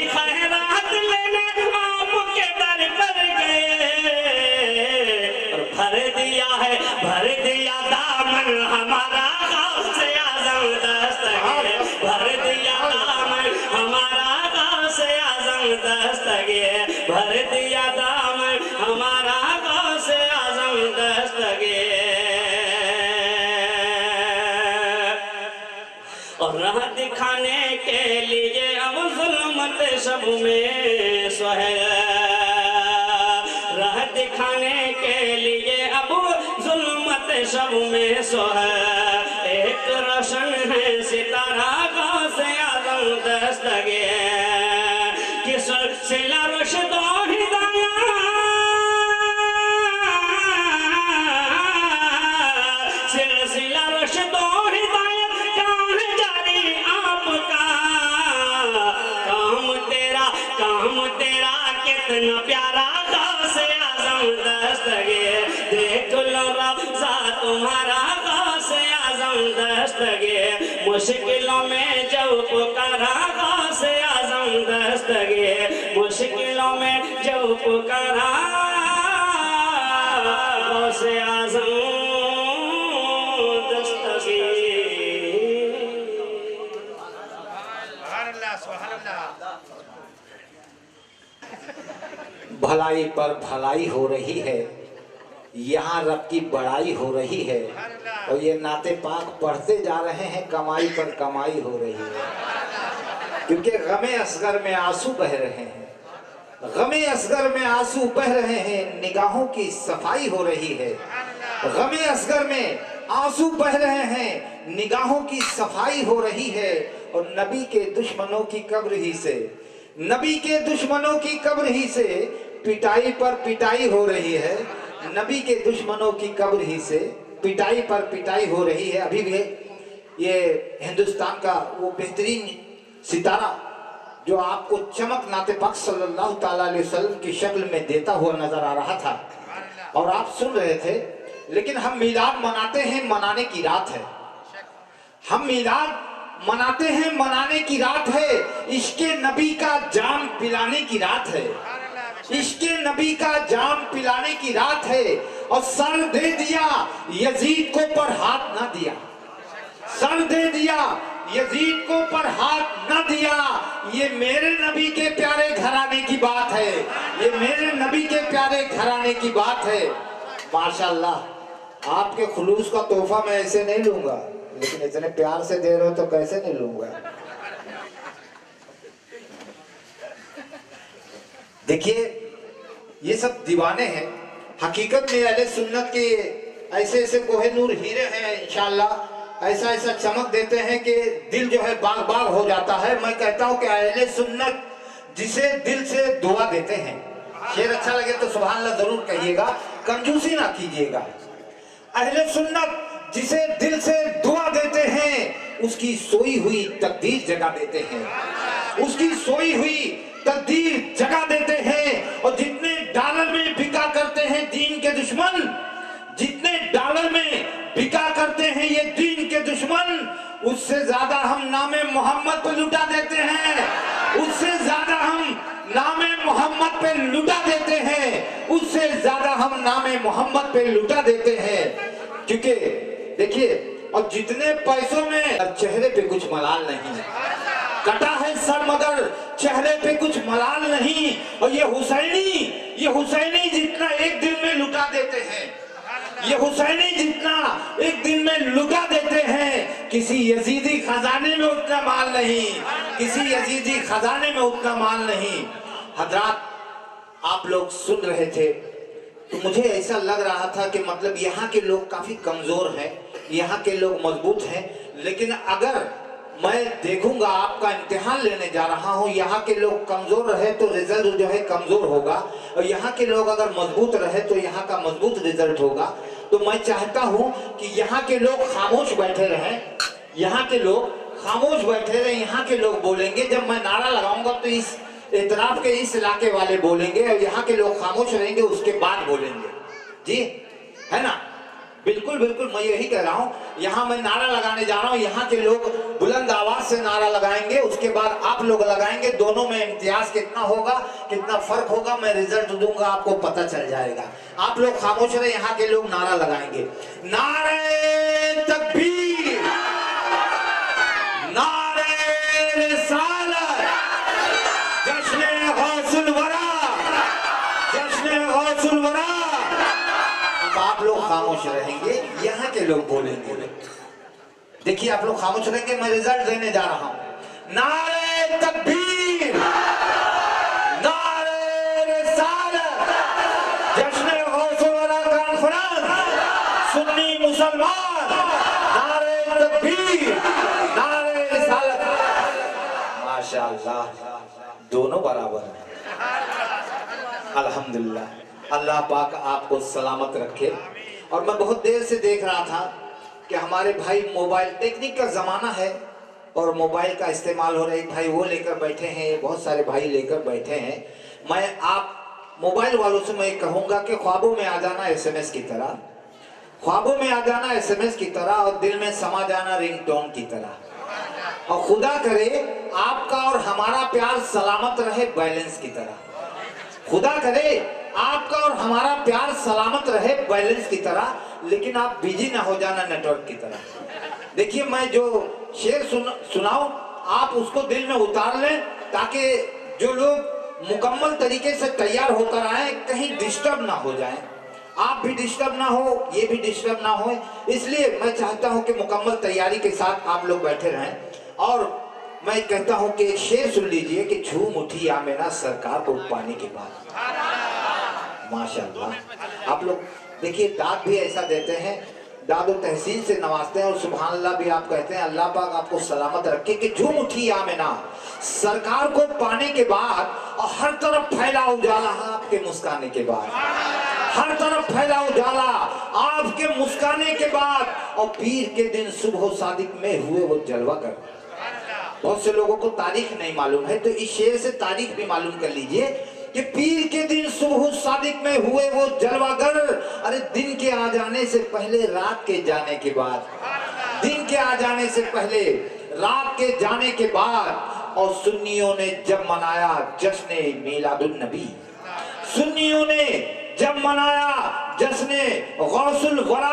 خیرات لینے آپ کے در پر گئے اور بھر دیا دامن ہمارا غوث اعظم دستگیر بھر دیا دامن ہمارا غوث اعظم دستگیر بھر دیا دامن ہمارا غوث اعظم دستگیر اور راہ دکھانے کے لیے اب ظلمت شب میں سہل راہ دکھانے کے لیے اب ظلمت شب میں سہل ایک روشن ہے ستارہ غوث اعظم دستگیر کہ سلسلہ رشد و ہدایت سلسلہ رشد و ہدایت کام جاری آپ کا کام تیرا کتنا پیارا غوث اعظم دستگیر دیکھ لو روزہ تمہارا غوث اعظم دستگیر दस्तगीर, मुश्किलों में जब पुकारा गौसे आज़म दस्तगीर, मुश्किलों में जब पुकारा गौसे आज़म दस्तगीर। भलाई पर भलाई हो रही है, यहाँ रब की बड़ाई हो रही है, और ये नाते पाक पढ़ते जा रहे हैं, कमाई पर कमाई हो रही है। क्योंकि गमे असगर में आंसू बह रहे हैं, गमे असगर में आंसू बह रहे हैं, निगाहों की सफाई हो रही है। गमे असगर में आंसू बह रहे हैं, निगाहों की सफाई हो रही है, और नबी के दुश्मनों की कब्र ही से, नबी के दुश्मनों की कब्र ही से पिटाई पर पिटाई हो रही है। नबी के दुश्मनों की कब्र ही से पिटाई पर पिटाई हो रही है। अभी भी ये हिंदुस्तान का वो बेहतरीन सितारा जो आपको चमक नाते पाक सल्लल्लाहु ताला अलैहि वसल्लम की शक्ल में देता हुआ नजर आ रहा था, और आप सुन रहे थे। लेकिन हम मिलाद मनाते हैं, मनाने की रात है। हम मिलाद मनाते हैं, मनाने की रात है। इश्के नबी का जाम पिलाने की रात है। इश्के नबी का जाम पिलाने की रात है। और सर दे दिया यजीद को पर हाथ ना दिया, सर दे दिया यजीद को पर हाथ ना दिया। ये मेरे नबी के प्यारे घराने की बात है, ये मेरे नबी के प्यारे घराने की बात है। माशाअल्लाह, आपके खुलूस का तोहफा मैं ऐसे नहीं लूंगा, लेकिन इतने प्यार से दे रहे हो तो कैसे नहीं लूंगा। देखिए, ये सब दीवाने हैं। हकीकत में अहले सुन्नत के ऐसे ऐसे कोहे नूर हीरे हैं, इंशाअल्लाह ऐसा ऐसा चमक देते हैं कि दिल जो है बाग बाग हो जाता है। मैं कहता हूं कि अहले सुन्नत जिसे दिल से दुआ देते हैं, शेर अच्छा लगे तो सुभान अल्लाह जरूर कहिएगा, कंजूसी ना कीजिएगा। अहले सुन्नत जिसे दिल से दुआ देते हैं, उसकी सोई हुई तकदीर जगा देते हैं, उसकी सोई हुई तकदीर जगा देते हैं। और जितने डॉलर में बिका करते हैं दीन के दुश्मन, जितने डॉलर में बिका करते हैं ये दीन के दुश्मन, उससे ज्यादा हम नामे मोहम्मद पे लुटा देते हैं, उससे ज्यादा हम नामे मोहम्मद पे लुटा देते हैं, उससे ज्यादा हम नामे मोहम्मद पे लुटा देते हैं। क्योंकि देखिए, और जितने पैसों में चेहरे पे कुछ मलाल नहीं, कटा है सर मगर चेहरे पे कुछ मलाल नहीं। और ये हुसैनी जितना एक दिन में लुटा देते हैं, ये हुसैनी जितना एक दिन में लुटा देते हैं, किसी यजीदी खजाने में उतना माल नहीं, किसी यजीदी खजाने में उतना माल नहीं। हजरात, आप लोग सुन रहे थे तो मुझे ऐसा लग रहा था कि मतलब यहाँ के लोग काफी कमजोर हैं, यहाँ के लोग मजबूत हैं। लेकिन अगर मैं देखूंगा, आपका इम्तिहान लेने जा रहा हूँ, यहाँ के लोग कमजोर रहे तो रिजल्ट जो है कमजोर होगा, और यहाँ के लोग अगर मजबूत रहे तो यहाँ का मजबूत रिजल्ट होगा। तो मैं चाहता हूँ कि यहाँ के लोग खामोश बैठे रहें, यहाँ के लोग खामोश बैठे रहे, यहाँ के लोग बोलेंगे। जब मैं नारा लगाऊंगा तो इस इतराफ के इस इलाके वाले बोलेंगे, और यहाँ के लोग खामोश रहेंगे, उसके बाद बोलेंगे। जी है ना? बिल्कुल बिल्कुल, मैं यही कह रहा हूँ। यहाँ मैं नारा लगाने जा रहा हूँ, यहाँ के लोग बुलंद आवाज से नारा लगाएंगे, उसके बाद आप लोग लगाएंगे। दोनों में इम्तियाज कितना होगा, कितना फर्क होगा, मैं रिजल्ट दूंगा, आपको पता चल जाएगा। आप लोग खामोश रहे, यहाँ के लोग नारा लगाएंगे। नारे तकबीर, नारे रिसालत, जश्न गौसुल वरा, जश्न गौसुल वरा। आप लोग खामोश रहेंगे, यहाँ के लोग बोलेंगे। देखिए, आप लोग खामोश रहेंगे, मैं रिजल्ट देने जा रहा हूं। नारे तकबीर, नारे रिसालत, जश्न गौसुल वरा कॉन्फ्रेंस, सुन्नी मुसलमान, नारे तकबीर, नारे रिसालत। माशाअल्लाह, दोनों बराबर हैं। अल्हम्दुलिल्लाह, अल्लाह पाक आपको सलामत रखे। और मैं बहुत देर से देख रहा था कि हमारे भाई, मोबाइल टेक्निक का ज़माना है और मोबाइल का इस्तेमाल हो रहा है। एक भाई वो लेकर बैठे हैं, बहुत सारे भाई लेकर बैठे हैं। मैं आप मोबाइल वालों से मैं कहूँगा कि ख्वाबों में आ जाना SMS की तरह, ख्वाबों में आ जाना SMS की तरह और दिल में समा जाना रिंगटोन की तरह। और खुदा करे आपका और हमारा प्यार सलामत रहे बैलेंस की तरह। खुदा करे आपका और हमारा प्यार सलामत रहे बैलेंस की तरह, लेकिन आप बिजी ना हो जाना नेटवर्क की तरह। देखिए, मैं जो शेर सुनाऊं आप उसको दिल में उतार लें, ताकि जो लोग मुकम्मल तरीके से तैयार होकर आए कहीं डिस्टर्ब ना हो जाएं। आप भी डिस्टर्ब ना हो, ये भी डिस्टर्ब ना हो, इसलिए मैं चाहता हूं कि मुकम्मल तैयारी के साथ आप लोग बैठे रहें। और मैं कहता हूं कि एक शेर सुन लीजिए कि झूम उठी आमिना सरकार को पाने के बाद। माशाअल्लाह। आप लोग देखिए, दाद भी ऐसा देते हैं, दादो तहसीन से नवाजते हैं और सुभान अल्लाह भी आप कहते हैं, अल्लाह पाक आपको सलामत रखे कि झूम उठी आमिना सरकार को पाने के बाद, और हर तरफ फैला उजाला आपके मुस्काने के बाद, हर तरफ फैला उजाला आपके मुस्काने के बाद। और पीर के दिन सुबह सादिक में हुए वो जलवागर। बहुत से लोगों को तारीख नहीं मालूम है, तो इस शेर से तारीख भी मालूम कर लीजिए कि पीर के दिन सुबह सादिक में हुए वो जलवागर। अरे दिन के आ जाने से पहले रात के जाने के बाद, दिन के आ जाने से पहले रात के जाने के बाद। और सुन्नियों ने जब मनाया जश्न मीलादुन नबी, सुन्नियों ने जब मनाया जश्न गौसुल वरा,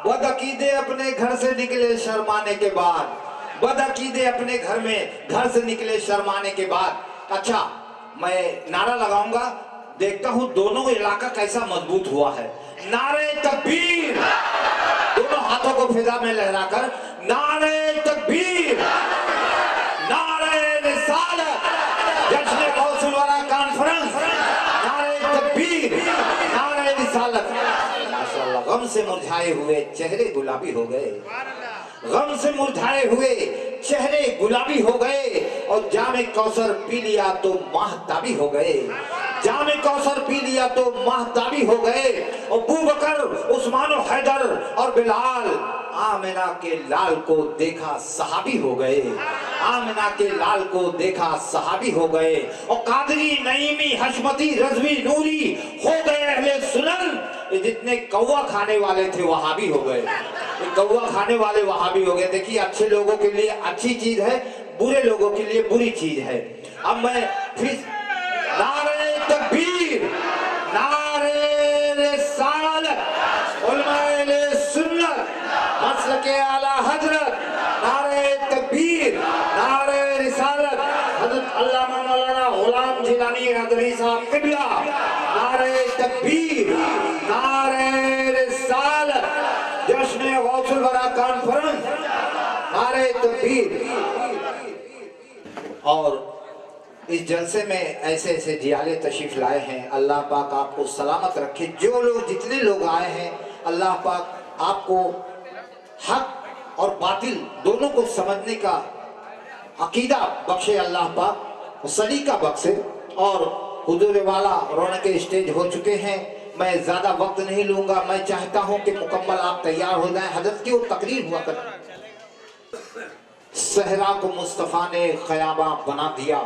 बदअकीदे अपने घर से निकले शर्माने के बाद, बदअकीदे अपने घर से निकले शर्माने के बाद। अच्छा, मैं नारा लगाऊंगा, देखता हूं दोनों इलाका कैसा मजबूत हुआ है। नारे तकबीर, दोनों हाथों को फिजा में लहराकर नारे तकबीर, नारे रिसालत, जश्न गौसुल वरा कॉन्फ्रेंस, नारे तकबीर, नारे रिसालत। माशाअल्लाह। गम से मुरझाए हुए चेहरे गुलाबी हो गए, गम से मुरझाए हुए चेहरे गुलाबी हो गए। और जामे कौसर पी लिया तो माहताबी हो गए, जामे कौसर पी लिया तो माहताबी हो गए। और अबू बकर, उस्मान और हैदर और बिलाल आमिना के लाल को देखा सहाबी हो गए, आमिना के लाल को देखा सहाबी हो गए। और कादरी, नईमी, हशमती, रजवी, नूरी हो गए अहले सुनन। ये जितने कौवा खाने वाले थे वहाबी हो गए, कौवा खाने वाले वहाबी हो गए। देखिए, अच्छे लोगों के लिए अच्छी चीज है, बुरे लोगों के लिए बुरी चीज है। अब मैं फिर नारे तकबीर, नारे रिसालत, उलमाए सुन्नत, मसलके आला हजरत, नारे तकबीर, नारे रिसालत, हजरत अल्लामा मौलाना गुलाम जिलानी हज़री साहब क़िबला, नारे तकबीर, नारे रिसालत, जश्न गौसुल वरा कॉन्फ्रेंस, नारे तकबीर। और इस जलसे में ऐसे ऐसे जियाले तशरीफ लाए हैं, अल्लाह पाक आपको सलामत रखे। जो लोग, जितने लोग आए हैं, अल्लाह पाक आपको हक और बातिल दोनों को समझने का अकीदा बख्शे, अल्लाह पाक सलीका बख्शे। और हुजूर वाला रौनक स्टेज हो चुके हैं, मैं ज्यादा वक्त नहीं लूंगा। मैं चाहता हूं कि मुकम्मल आप तैयार हो जाएं। हजरत की वो तकरीर हुआ कर, सहरा को मुस्तफा ने खयाबा बना दिया,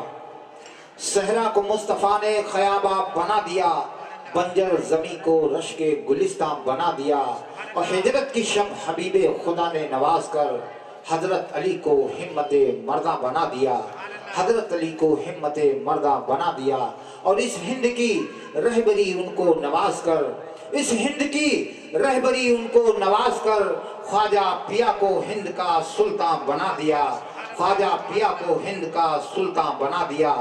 सहरा को मुस्तफा ने खयाबा बना दिया, बंजर जमी को रश के गुलिस्तान बना दिया। और हिजरत की शब हबीबे खुदा ने नवाज कर हजरत अली को हिम्मते मर्दा बना दिया, हजरत अली को हिम्मते मर्दा बना दिया। और इस हिंद की रहबरी उनको नवाज कर, इस हिंद की रहबरी उनको नवाज कर, ख्वाजा पिया को हिंद का सुल्तान बना दिया, ख्वाजा पिया को हिंद का सुल्तान बना दिया।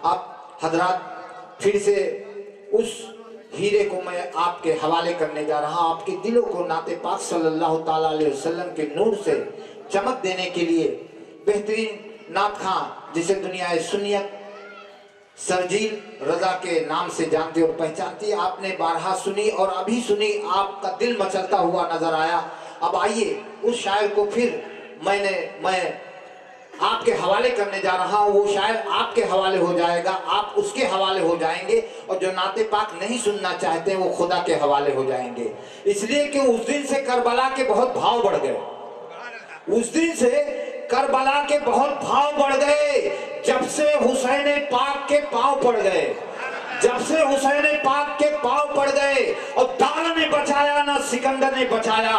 अब हजरात, फिर से उस हीरे को मैं आपके हवाले करने जा रहा हूं। आपके दिलों को नाते पाक सल्लल्लाहु ताला अलैहि वसल्लम के नूर से चमक देने के लिए बेहतरीन नात खां, जिसे दुनिया सुन्नियत सरजील रजा के नाम से जानती और पहचानती, आपने बारहा सुनी और अभी सुनी, आपका दिल मचलता हुआ नजर आया। अब आइए उस शायर को फिर मैं आपके हवाले करने जा रहा हूँ। वो शायर आपके हवाले हो जाएगा, आप उसके हवाले हो जाएंगे। और जो नाते पाक नहीं सुनना चाहते हैं वो खुदा के हवाले हो जाएंगे। इसलिए कि उस दिन से करबला के बहुत भाव बढ़ गए, उस दिन से करबला के बहुत भाव बढ़ गए, जब से हुसैन पाक के पांव पड़ गए, जब से हुसैन पाक के पांव पड़ गए और दारा ने बचाया ना सिकंदर ने बचाया,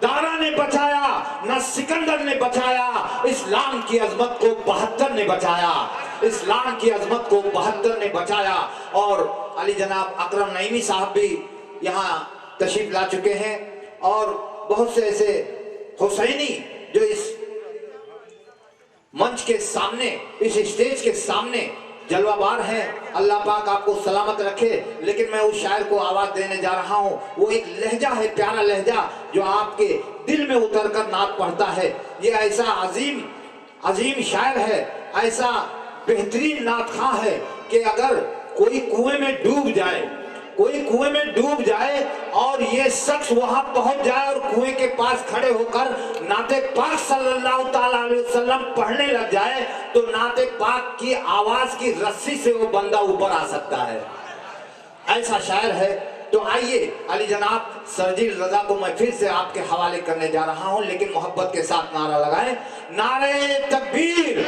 दारा ने बचाया ना सिकंदर ने बचाया, इस्लाम की अजमत को 72 ने बचाया, इस्लाम की अजमत को 72 ने बचाया। और अली जनाब अकरम नईमी साहब भी यहाँ तशरीफ ला चुके हैं और बहुत से ऐसे हुसैनी जो इस मंच के सामने, इस स्टेज के सामने जलवाबार हैं। अल्लाह पाक आपको सलामत रखे। लेकिन मैं उस शायर को आवाज देने जा रहा हूँ, वो एक लहजा है, प्यारा लहजा जो आपके दिल में उतर कर नात पढ़ता है। ये ऐसा अजीम शायर है, ऐसा बेहतरीन नात खां है कि अगर कोई कुएं में डूब जाए, कोई कुएं में डूब जाए और ये शख्स वहां पहुंच जाए और कुएं के पास खड़े होकर नाते पाक सल्लल्लाहु ताला अलैहि वसल्लम पढ़ने लग जाए तो नाते पाक की आवाज की रस्सी से वो बंदा ऊपर आ सकता है। ऐसा शायर है। तो आइए अली जनाब सरजील रजा को मैं फिर से आपके हवाले करने जा रहा हूं, लेकिन मोहब्बत के साथ नारा लगाएं, नारे तकबीर,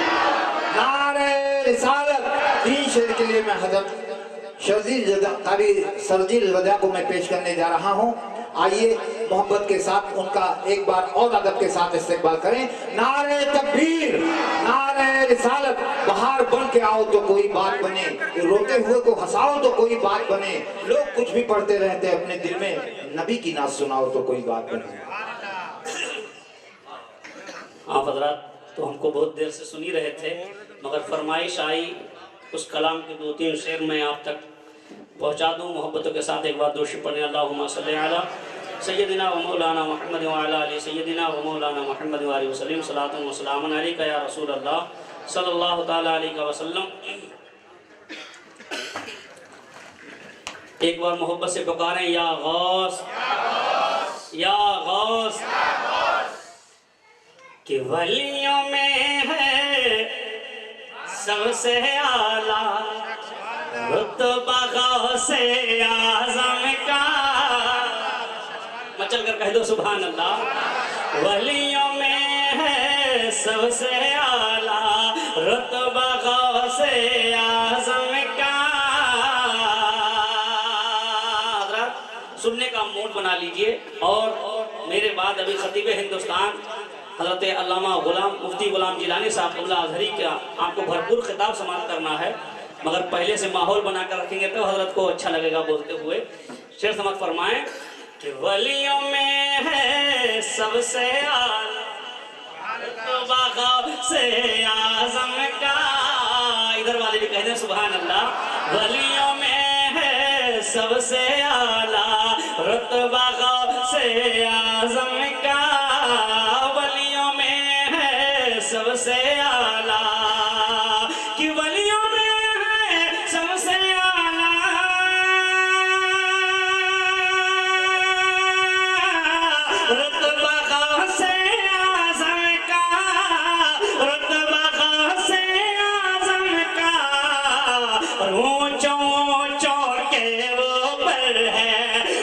नारे रिसालत। 3 शेर के लिए मैं हजरत सरजील रजा को मैं पेश करने जा रहा हूं। आइए मोहब्बत के साथ उनका एक बार और अदब के साथ इस्तेमाल करें। नारे तकबीर, नारे रिसालत। बाहर बन के आओ तो कोई बात बने, रोते हुए को हंसाओ तो कोई बात बने, लोग कुछ भी पढ़ते रहते अपने दिल में, नबी की नात सुनाओ तो कोई बात बने। आप हजरात तो हमको बहुत देर से सुनी रहे थे, मगर फरमाइश आई उस कलाम के 2-3 शेर मैं आप तक पहुँचा दूँ। मोहब्बतों के साथ एक बार दोषी पढ़ने, अल्लाहुम्मा सल्ली अला सय्यदिना व मौलाना मुहम्मद व अला आलि सय्यदिना व मौलाना मुहम्मद व आलिहि वसल्लम, सलातुन व सलामुन अलैका या रसूल अल्लाह सल्लल्लाहु ताला अलैहि वसल्लम। एक बार मोहब्बत से पुकारें, या गौस, या गौस। कि वलियों में है सबसे आला रुतबा गौसे आज़म का, मचल कर कह दो सुभान अल्लाह। वलियों में है सबसे आला रुतबा गौसे आज़म का। सुनने का मूड बना लीजिए। और मेरे बाद अभी खतीब हिंदुस्तान हज़रत अल्लामा गुलाम मुफ्ती गुलाम जिलानी साहब क़िबला अज़हरी का आपको भरपूर खिताब समाप्त करना है, मगर पहले से माहौल बना कर रखेंगे तो हज़रत को अच्छा लगेगा बोलते हुए। शेर समाप्त फरमाएं कि वलियों में है सबसे आला से आज़म का। इधर वाले भी कहते हैं सुभान अल्लाह। वलियों में है सबसे आला रुतबा से आज़म का, सबसे आला। कि वलियों में है सबसे आला रुतबा गौसे आज़म का, रुतबा गौसे आज़म का। और ऊंचों ऊंचों के वो पर है,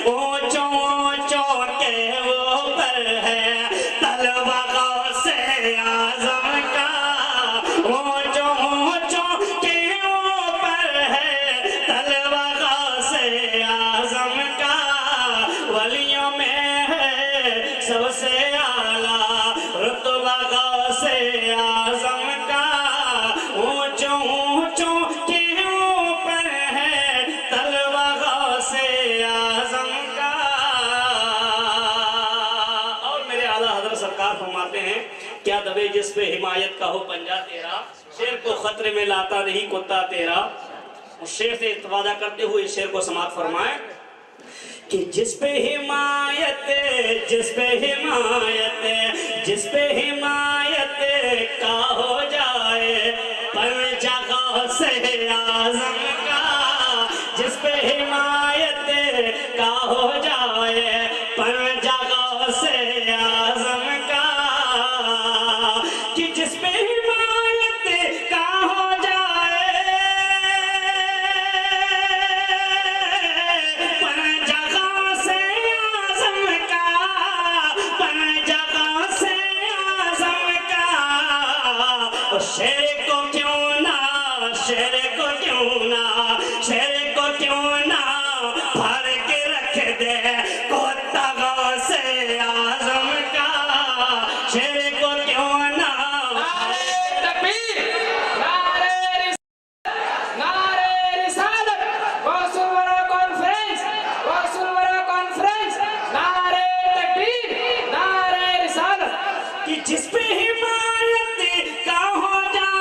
ऊंचों ऊंचों के वो पर है तलवा गौसे आज़म का। ऊंचों ऊंचों के ऊपर है तलवा गौसे आज़म का। वलियों में है सबसे आला रुतबा गौसे आज़म का। ऊंचों ऊंचों के ऊपर है तलवा गौसे आज़म का। और मेरे आला हज़रत सरकार फरमाते हैं, क्या दबे जिस पे हिमायत का हो पंजा तेरा, शेर को खतरे में लाता नहीं कुत्ता तेरा। उस शेर से इत्वादा करते हुए शेर को समाप्त फरमाए कि जिस पे हिमायत, जिस पे हिमायत, जिस पे हिमायत का हो जाए पंजा गौसे आज़म का। जिस पे हिमायत का हो जाए पंजा गौसे आज़म का। कि जिस पे हिमायत का हो जाए पंजा गौसे आज़म का, पंजा गौसे आज़म का। शेर को क्यों ना शेर को क्यों ना फाड़ के रख दे कोता गौसे आजम का, शेर को क्यों ना। नारे तकबीर, नारे रिसालत, गौसुल वरा कॉन्फ्रेंस, नारे तकबीर, नारे रिसालत। कि जिस पे हिमायत का हो जाए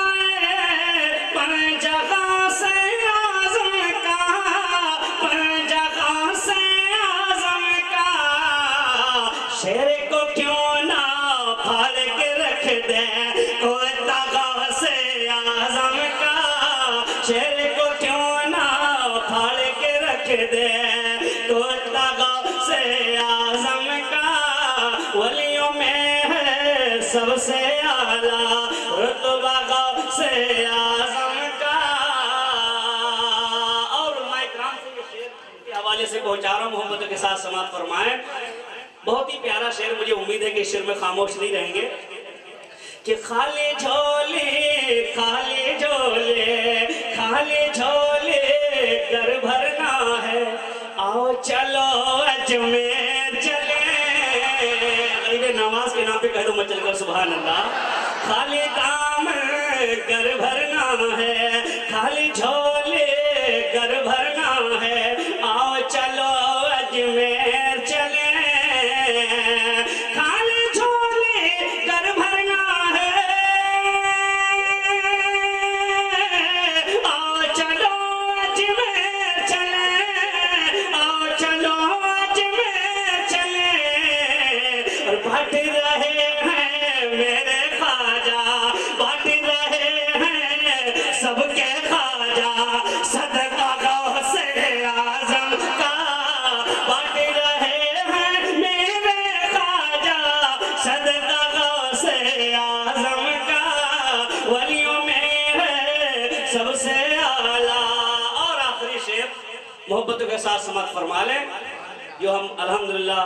पर जगह से आज़म का, पर जगह से आज़म का, शेर को क्यों ना फाड़ के रख दे कोई तगह से आज़म का, शेर को क्यों ना फाड़ के रख दे कोई तगह से आज़म का। वलियों में है सबसे आला रुतबा गौसे आज़म का। और उलमाए किराम से ये शेर के हवाले से पहुंचा रहा हूं, मोहब्बत के साथ समाअत फरमाएं। बहुत ही प्यारा शेर, मुझे उम्मीद है कि इस शेर में खामोश नहीं रहेंगे। कि खाली झोले खाली झोले खाली झोले घर भरना है, आओ चलो अजमेर चले। नमाज के नाम पे कह दो मत चलकर सुभान अल्लाह। खाली काम घर भरना है, खाली झोले घर भरना है, आओ चलो अजमेर चले। खाली झोले घर भरना है, आओ चलो अजमेर चले, आओ चलो अजमेर चले। और बांट रहे हैं मेरे ख्वाजा, बांट रहे हैं सबके ख्वाजा, सदका गौसे आज़म का। बांट रहे हैं मेरे ख्वाजा, सदका गौसे आज़म का। वलियों में है सबसे आला। और आखिरी शेर मोहब्बत के साथ समाअत फरमा लें, जो हम अल्हम्दुलिल्लाह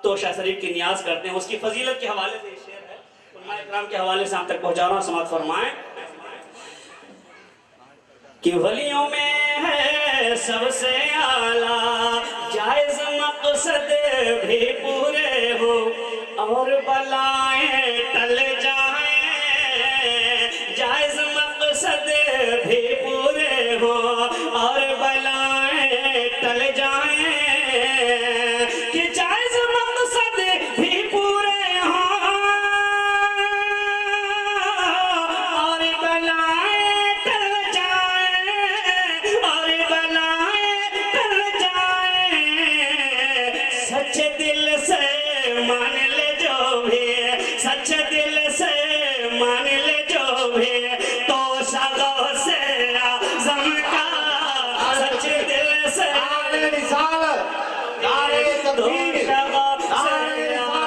तोशा शरीफ की नियाज करते हैं, उसकी फजीलत के हवाले से ये शेर है, उलमाए किराम के हवाले से हम तक पहुंचा रहा हूं, समाअत फरमाएं। कि वलियों में है सबसे आला, जायज मकसद भी पूरे हो और बलाएं टल जाएं, जायज मकसद भी पूरे हो और बलाएं टल जाएं। कि जायज मकसद भी पूरे हो और बलाएं टल जाएं, और बलाएं टल जाएं। सच्चे दिल से मान ले जो भी, सच्चे दिल से मान ले जो भी, तो सागो से आज़म का। सच्चे दिल से नारे रिसालत, नारे तकबीर, नारे रिसालत।